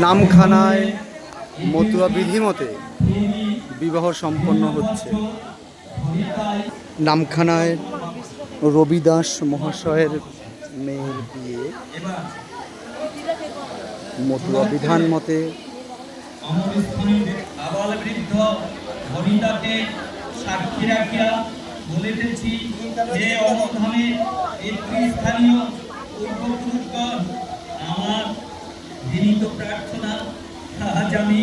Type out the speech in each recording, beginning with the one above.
নামখানায় মতুয়া বিধি মতে বিবাহ সম্পন্ন হচ্ছে। নামখানায় রবিদাস মহাশয়ের মেয়ের বিয়ে মতুয়া বিধান মতে। সাক্ষী রাখিয়া বলিতেছি যে অবধানে স্থানীয় পূর্বপুরুষগণ আমার বিনীত প্রার্থনা আজ আমি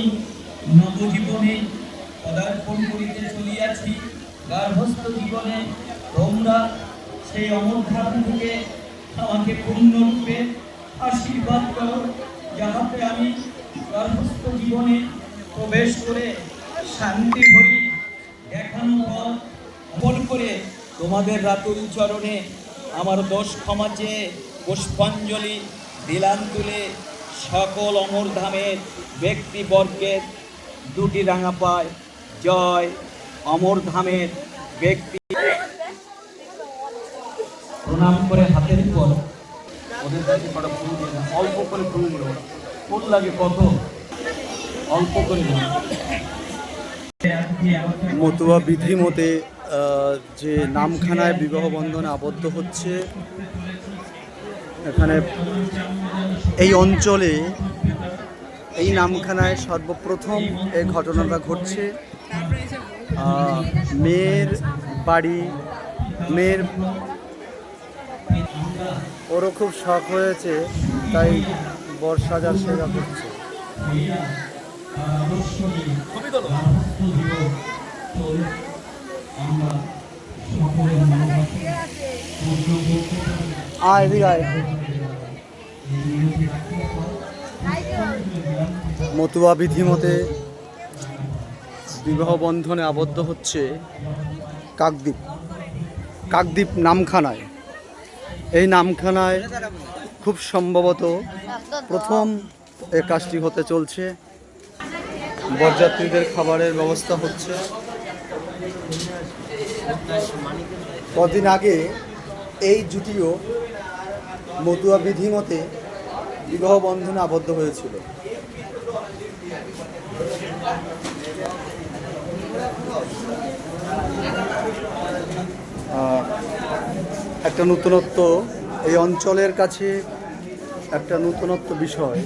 নবজীবনে পদার্পণ করিতে চলিয়াছি। গার্হস্থ জীবনে তোমরা সেই অমরধাম থেকে আমাকে পূর্ণরূপে আশীর্বাদ করো, যাহাতে আমি গার্হস্থ জীবনে প্রবেশ করে শান্তি ভরি দেখানো পথ অমল করে তোমাদের রাতুল চরণে আমার দোষ ক্ষমা চেয়ে পুষ্পাঞ্জলি দিলাম তুলে সকল অমরধামের ব্যক্তিবর্গের দুটি রাঙা পায় জয় অমরধামের ব্যক্তি। প্রণাম করে হাতের উপর ওদের কাছে কটা ফুল দিয়ে অল্প করে ফুল দিল, ফুল লাগে কত, অল্প করে। মতুয়া বিধি মতে যে নামখানায় বিবাহ বন্ধনে আবদ্ধ হচ্ছে, এখানে এই অঞ্চলে এই নামখানায় সর্বপ্রথম এই ঘটনাটা ঘটছে। মেয়ের বাড়ি, মেয়ের ওরও খুব শখ হয়েছে, তাই বর্ষাজার সেরা করছে। মতুয়া বিধি মতে বিবাহ বন্ধনে আবদ্ধ হচ্ছে কাকদ্বীপ নামখানায়। এই নামখানায় খুব সম্ভবত প্রথম এই কাজটি হতে চলছে। বরযাত্রীদের খাবারের ব্যবস্থা হচ্ছে। কদিন আগে এই জুটিও মতুয়া বিধি মতে বিবাহ বন্ধনে আবদ্ধ হয়েছিল। একটা নতুনত্ব, এই অঞ্চলের কাছে একটা নতুনত্ব বিষয়।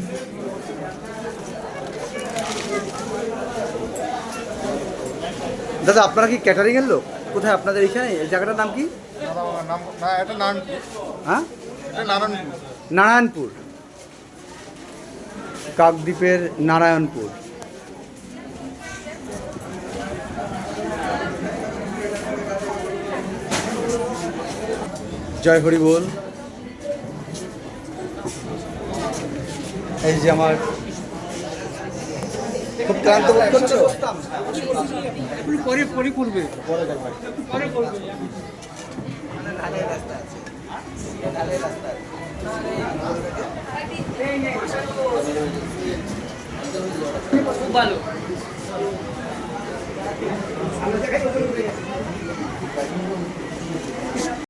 দাদা, আপনারা কি ক্যাটারিংয়ের লোক? কোথায় আপনাদের এইখানে? এই জায়গাটার নাম কি? হ্যাঁ, নারায়ণপুর, কাকদ্বীপের নারায়ণপুর। জয় হরি বল। এই যে আমার খুব ক্লান্ত বোধ করছো? পরে করবে। ভালো।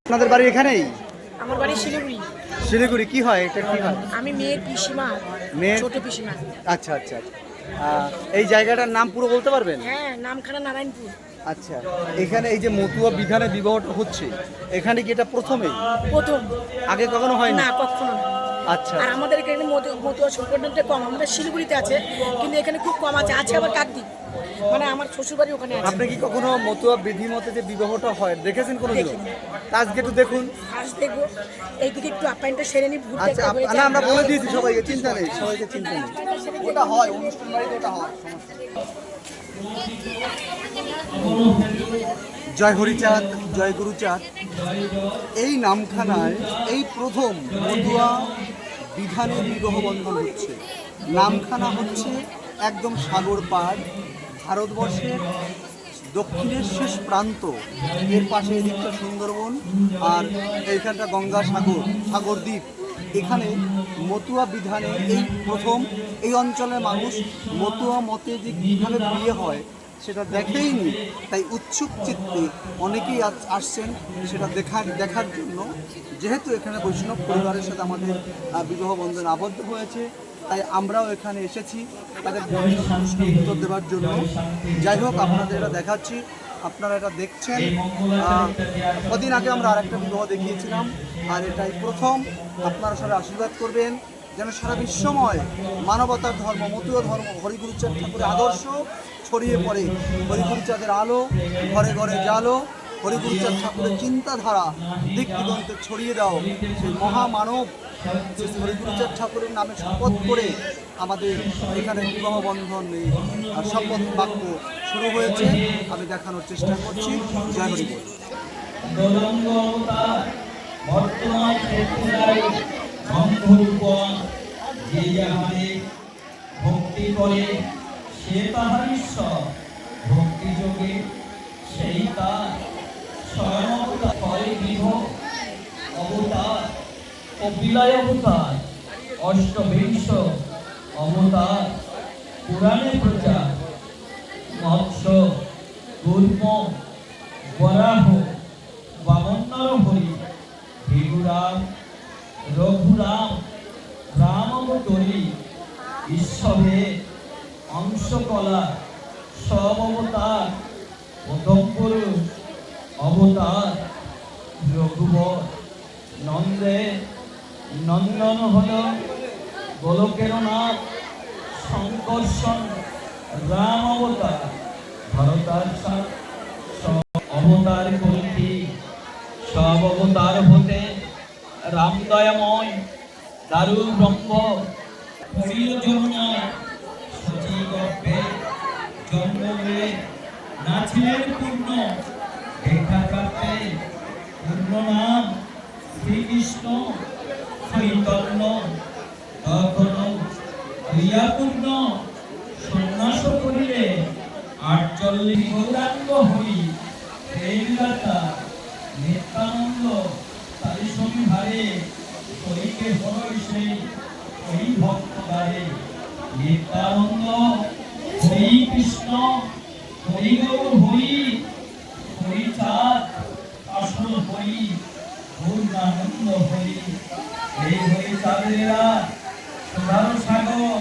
আপনাদের বাড়ি এখানেই? আমার বাড়ি শিলিগুড়ি। শিলিগুড়ি। কি হয় এটা? কি হয়? আমি মেয়ের পিসিমা, মেয়ের ছোট পিসিমা। আচ্ছা আচ্ছা। এই জায়গাটার নাম পুরো বলতে পারবেন? হ্যাঁ, নামখানা নারায়ণপুর। আচ্ছা, এখানে এই যে মতুয়া বিধানে বিবাহটা হচ্ছে, এখানে কি এটা প্রথমেই? প্রথম। আগে কখনো হয় না? কখনো না। আচ্ছা। আর আমাদের এখানে মতুয়া সংগঠনটা কম, আমাদের শিলিগুড়িতে আছে, কিন্তু এখানে খুব কম আছে। আছে আবার কাকদ্বীপ, মানে আমার শ্বশুরবাড়ি ওখানে আছে। আপনি কি কখনো মতুয়া বিধি মতে যে বিবাহটা হয় দেখেছেন কোনো দিন? আজকে একটু দেখুন। আজ দেখবো। এইদিকে একটু আপ্যায়নটা সেরে নিই। আচ্ছা, না আমরা বলে দিয়েছি সবাইকে, চিন্তা নেই, সবাইকে চিন্তা নেই। ওটা হয় অনুষ্ঠান বাড়িতে, ওটা হয়। জয় হরিচাঁদ, জয় গুরুচাঁদ। এই নামখানায় এই প্রথম মতুয়া বিধানের বিবাহ বন্ধন হচ্ছে। নামখানা হচ্ছে একদম সাগর পাড়, ভারতবর্ষের দক্ষিণের শেষ প্রান্ত। এর পাশে এদিকটা সুন্দরবন, আর এইখানটা গঙ্গা সাগরদ্বীপ। এখানে মতুয়া বিধানে এই প্রথম এই অঞ্চলের মানুষ মতুয়া মতে যে কীভাবে বিয়ে হয় সেটা দেখেইনি, তাই উৎসুক চিত্তে অনেকেই আসছেন সেটা দেখার জন্য। যেহেতু এখানে বৈষ্ণব পরিবারের সাথে আমাদের বিবাহ বন্ধন আবদ্ধ হয়েছে, তাই আমরাও এখানে এসেছি তাদের উত্তর দেওয়ার জন্য। যাই হোক, আপনাদের এটা দেখাচ্ছি, আপনারা এটা দেখছেন। কদিন আগে আমরা আরেকটা বিবাহ দেখিয়েছিলাম, আর এটাই প্রথম। আপনারা সবাই আশীর্বাদ করবেন যেন সারা বিশ্বময় মানবতার ধর্ম, মতীয় ধর্ম, হরিগুরুচাঁদ ঠাকুরের আদর্শ ছড়িয়ে পড়ে। হরিগুরুচাঁদের আলো ঘরে ঘরে জালো, হরিগুরুচাঁদ ঠাকুরের চিন্তাধারা দিক দিগন্তে ছড়িয়ে দাও। সেই মহামানব হরিগুরুচাঁদ ঠাকুরের নামে শপথ করে আমাদের এখানে বিবাহ বন্ধন আর শপথ বাক্য শুরু হয়েছে। আমি দেখানোর চেষ্টা করছি। জয় হরি বল। দোলঙ্গ অবতার বর্তমান ত্রিপুরায় শম্ভুরূপ, যে যাহারে ভক্তি করে সে তাহার ঈশ্বর, ভক্তি যোগে সেই তার স্বয়ং অবতার। কয়বিধ অবতার, কপিলায় অবতার, অষ্টবিংশ অবতার পুরাণে প্রচার। মৎস্য, কুর্ম, বরাহ, বামন্নর হরি, ভিগুরাম, রঘুরাম, রাম অবতরী, ঈশ্বরে অংশকলা, সব অবতার। প্রথম পুরুষ অবতার রঘুবর, নন্দে নন্দন হল গোলকের নাথ, সংকর্ষণ রাম অবতার, ভরতার সাথ অবতার কলকি। সব অবতার হতে রাম দয়াময়, দারু ব্রহ্ম হরিল যমুনায়, সচি গর্ভে জন্মে নাছিলেন পূর্ণ, দেখা প্রাপ্তে পূর্ণ নাম শ্রীকৃষ্ণ চৈতন্য। তখন হইয়া পূর্ণ সন্ন্যাস করিলে 48 গৌরাঙ্গ হরি, এই দাতা নিত্যানন্দ তারি সবই ভারে, হরিকে হরই সেই হরি ভক্ত গারে। নিত্যানন্দ হরি কৃষ্ণ, হরি গৌর হরি, হরি চাঁদ আসল হরি, পূর্ণানন্দ হরি। এই হরি চাঁদেরা সুধার সাগর,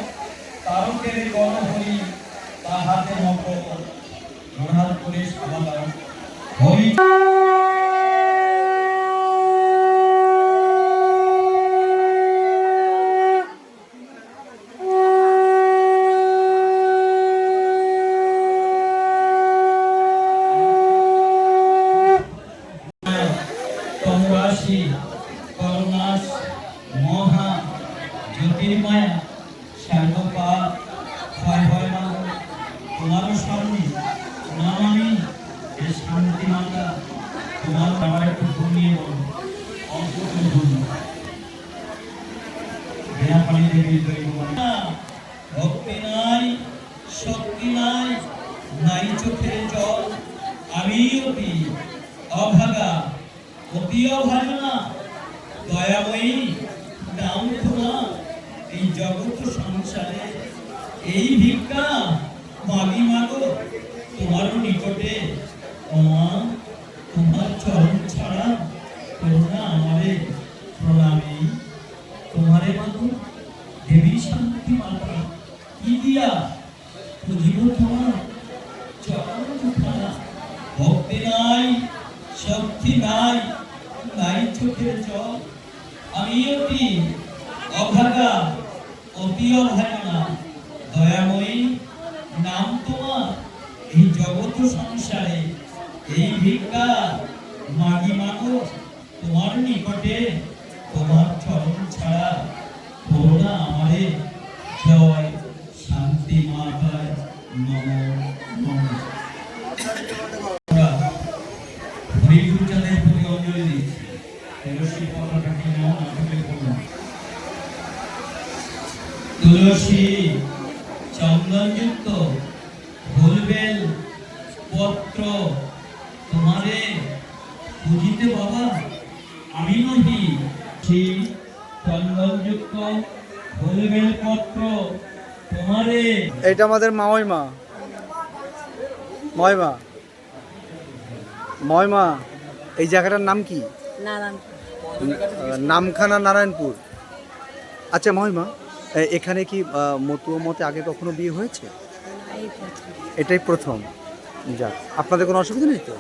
তারকের গণ হরি, তাহাতে মকর জোড়ার করে সাবাদার হরি। তমরাশি করুণাস মহা জ্যোতির্মায়া, শ্যামপা হয় হয় মা, তোমারও সামনে নাম আমি এ শান্তি মাতা। তোমার আমার একটু ঘুমিয়ে বলো, অল্প করে ঘুম বিনা পানি দেবী ভক্তি নাই, শক্তি নাই, নাই চোখের জল। আমি অতি অভাগা, অতি অভাগনা, দয়াময়ী নাম তোমার এই জগৎ সংসারে। এই ভিক্ষা মাগি মাগো তোমার নিকটে, তোমার চরণ ছাড়া করুণা আমারে প্রণামী। তোমারে মাগো দেবী শান্তি মাতা, কি দিয়া বুঝিব তোমার চরণ দুখানা। ভক্তি নাই, শক্তি নাই, নাই চোখের জল। আমি অতি অভাগা, অতি অভাগনা, দয়াময়ী নাম তোমার এই জগৎ সংসারে। এই ভিক্ষা মাগি মাগো তোমার নিকটে, তোমার চরণ ছাড়া করুণা আমারে। জয় শান্তি মাতায় নম নম। হরিগুরুচাঁদের প্রতি অঞ্জলি দিচ্ছি। তুলসী পত্রটা কি নাও না থাকলে করুন। তুলসী চন্দনযুক্ত ফুলবেল পত্র তোমারে বুঝিতে বাবা আমি নহি। সেই চন্দনযুক্ত ফুলবেল পত্র তোমারে। এটা আমাদের মা, ময়মা। এই জায়গাটার নাম কি? নারায়ণ। নামখানা, নারায়ণপুর। আচ্ছা মহিমা, এখানে কি মতুয়া মতে আগে কখনো বিয়ে হয়েছে? এই প্রথম। এটাই প্রথম। যাক, আপনাদের কোনো অসুবিধা নেই তো?